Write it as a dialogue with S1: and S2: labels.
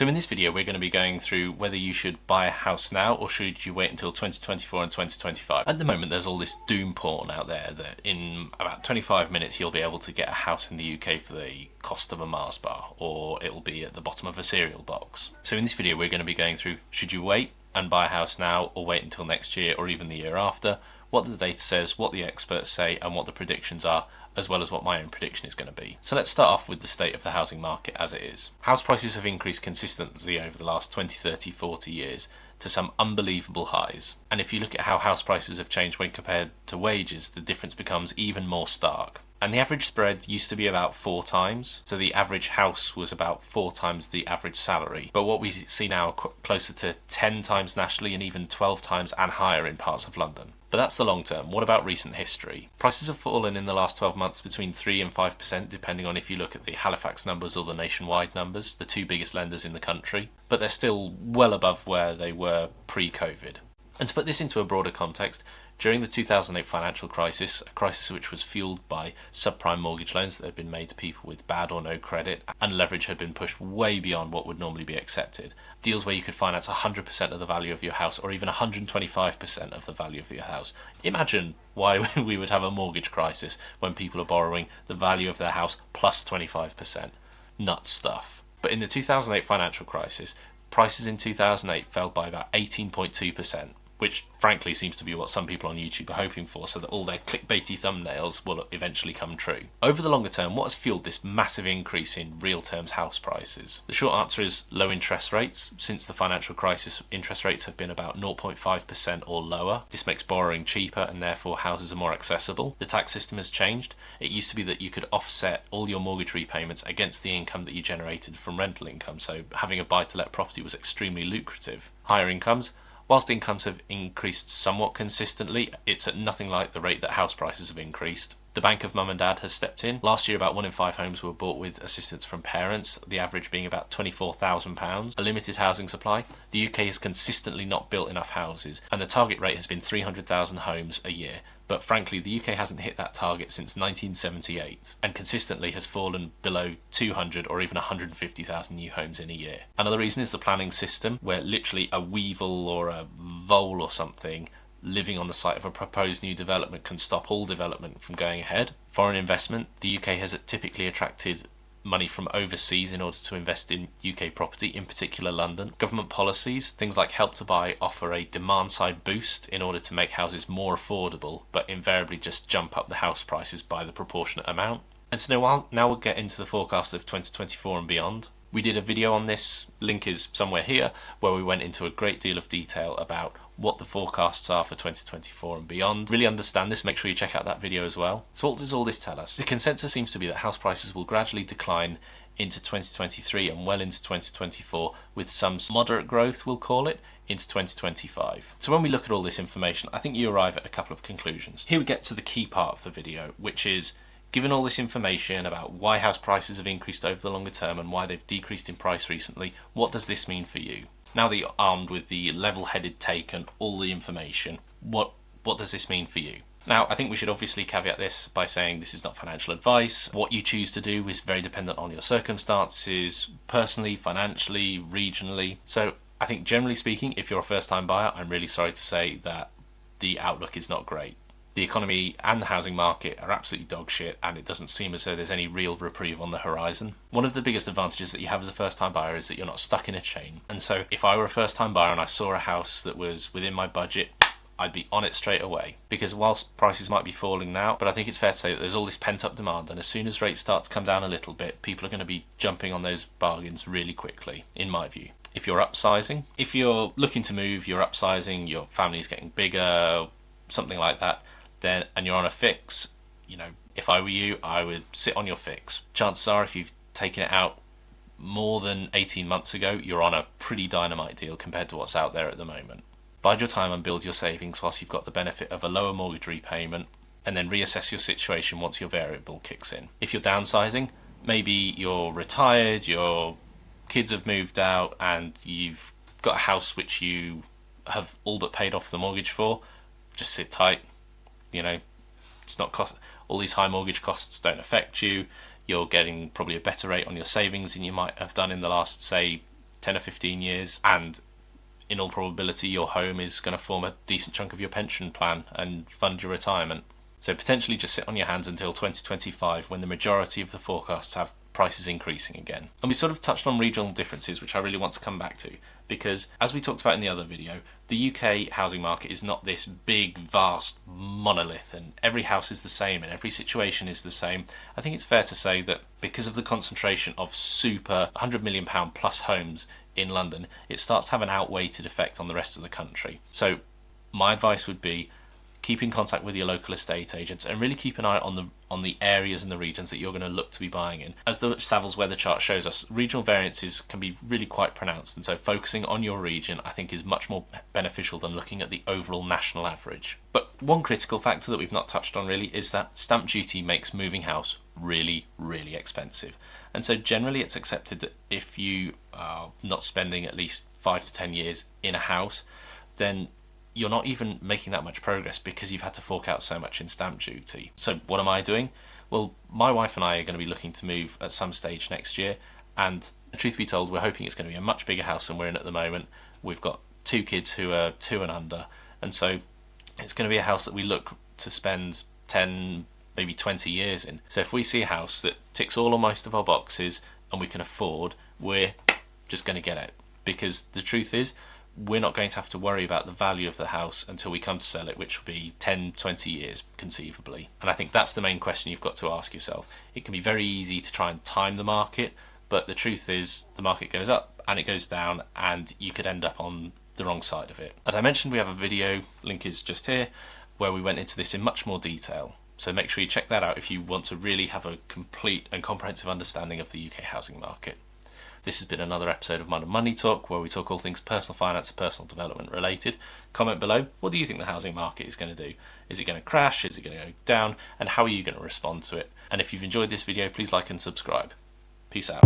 S1: So in this video we're going to be going through whether you should buy a house now or should you wait until 2024 and 2025. At the moment there's all this doom porn out there that in about 25 minutes you'll be able to get a house in the UK for the cost of a Mars bar, or it'll be at the bottom of a cereal box. So in this video we're going to be going through, should you wait and buy a house now or wait until next year or even the year after, what the data says, what the experts say and what the predictions are, as well as what my own prediction is going to be. So let's start off with the state of the housing market as it is. House prices have increased consistently over the last 20, 30, 40 years to some unbelievable highs. And if you look at how house prices have changed when compared to wages, the difference becomes even more stark. And the average spread used to be about 4 times, so the average house was about 4 times the average salary. But what we see now are closer to 10 times nationally and even 12 times and higher in parts of London. But that's the long term. What about recent history? Prices have fallen in the last 12 months between 3 and 5%, depending on if you look at the Halifax numbers or the nationwide numbers, the two biggest lenders in the country. But they're still well above where they were pre-COVID. And to put this into a broader context, during the 2008 financial crisis, a crisis which was fueled by subprime mortgage loans that had been made to people with bad or no credit, and leverage had been pushed way beyond what would normally be accepted. Deals where you could finance 100% of the value of your house or even 125% of the value of your house. Imagine why we would have a mortgage crisis when people are borrowing the value of their house plus 25%. Nuts stuff. But in the 2008 financial crisis, prices in 2008 fell by about 18.2%. which frankly seems to be what some people on YouTube are hoping for, so that all their clickbaity thumbnails will eventually come true. Over the longer term, what has fueled this massive increase in real terms house prices? The short answer is low interest rates. Since the financial crisis, interest rates have been about 0.5% or lower. This makes borrowing cheaper and therefore houses are more accessible. The tax system has changed. It used to be that you could offset all your mortgage repayments against the income that you generated from rental income, so having a buy-to-let property was extremely lucrative. Higher incomes. Whilst incomes have increased somewhat consistently, it's at nothing like the rate that house prices have increased. The bank of mum and dad has stepped in. Last year about 1 in 5 homes were bought with assistance from parents, the average being about £24,000. A limited housing supply. The UK has consistently not built enough houses, and the target rate has been 300,000 homes a year. But frankly, the UK hasn't hit that target since 1978 and consistently has fallen below 200 or even 150,000 new homes in a year. Another reason is the planning system, where literally a weevil or a vole or something living on the site of a proposed new development can stop all development from going ahead. Foreign investment. The UK has typically attracted money from overseas in order to invest in UK property, in particular London. Government policies, things like Help to Buy, offer a demand side boost in order to make houses more affordable, but invariably just jump up the house prices by the proportionate amount. And so now we'll get into the forecast of 2024 and beyond. We did a video on this, link is somewhere here, where we went into a great deal of detail about what the forecasts are for 2024 and beyond. Really understand this, make sure you check out that video as well. So what does all this tell us? The consensus seems to be that house prices will gradually decline into 2023 and well into 2024, with some moderate growth, we'll call it, into 2025. So when we look at all this information, I think you arrive at a couple of conclusions. Here we get to the key part of the video, which is, given all this information about why house prices have increased over the longer term and why they've decreased in price recently, what does this mean for you? Now that you're armed with the level-headed take and all the information, what does this mean for you? Now, I think we should obviously caveat this by saying this is not financial advice. What you choose to do is very dependent on your circumstances, personally, financially, regionally. So I think generally speaking, if you're a first-time buyer, I'm really sorry to say that the outlook is not great. The economy and the housing market are absolutely dog shit, and it doesn't seem as though there's any real reprieve on the horizon. One of the biggest advantages that you have as a first-time buyer is that you're not stuck in a chain. And so if I were a first-time buyer and I saw a house that was within my budget, I'd be on it straight away. Because whilst prices might be falling now, but I think it's fair to say that there's all this pent-up demand, and as soon as rates start to come down a little bit, people are going to be jumping on those bargains really quickly, in my view. If you're upsizing, if you're looking to move, you're upsizing, your family's getting bigger, something like that, then, and you're on a fix, if I were you, I would sit on your fix. Chances are, if you've taken it out more than 18 months ago, you're on a pretty dynamite deal compared to what's out there at the moment. Bide your time and build your savings whilst you've got the benefit of a lower mortgage repayment, and then reassess your situation once your variable kicks in. If you're downsizing, maybe you're retired, your kids have moved out, and you've got a house which you have all but paid off the mortgage for, just sit tight. It's not cost. All these high mortgage costs don't affect you. You're getting probably a better rate on your savings than you might have done in the last, say, 10 or 15 years, and in all probability your home is going to form a decent chunk of your pension plan and fund your retirement. So potentially just sit on your hands until 2025, when the majority of the forecasts have prices increasing again. And we sort of touched on regional differences, which I really want to come back to, because as we talked about in the other video, the UK housing market is not this big, vast monolith, and every house is the same and every situation is the same. I think it's fair to say that because of the concentration of super £100 million plus homes in London, it starts to have an outweighted effect on the rest of the country. So my advice would be keep in contact with your local estate agents and really keep an eye on the areas and the regions that you're going to look to be buying in. As the Savills weather chart shows us, regional variances can be really quite pronounced, and so focusing on your region I think is much more beneficial than looking at the overall national average. But one critical factor that we've not touched on really is that stamp duty makes moving house really, really expensive. And so generally it's accepted that if you are not spending at least 5 to 10 years in a house, then you're not even making that much progress because you've had to fork out so much in stamp duty. So what am I doing? Well, my wife and I are going to be looking to move at some stage next year, and truth be told, we're hoping it's going to be a much bigger house than we're in at the moment. We've got 2 kids who are 2 and under, and so it's going to be a house that we look to spend 10, maybe 20 years in. So if we see a house that ticks all or most of our boxes and we can afford, we're just going to get it, because the truth is, we're not going to have to worry about the value of the house until we come to sell it, which will be 10, 20 years conceivably. And I think that's the main question you've got to ask yourself. It can be very easy to try and time the market, but the truth is the market goes up and it goes down, and you could end up on the wrong side of it. As I mentioned, we have a video, link is just here, where we went into this in much more detail. So make sure you check that out if you want to really have a complete and comprehensive understanding of the UK housing market. This has been another episode of Money Talk, where we talk all things personal finance and personal development related. Comment below, what do you think the housing market is going to do? Is it going to crash? Is it going to go down? And how are you going to respond to it? And if you've enjoyed this video, please like and subscribe. Peace out.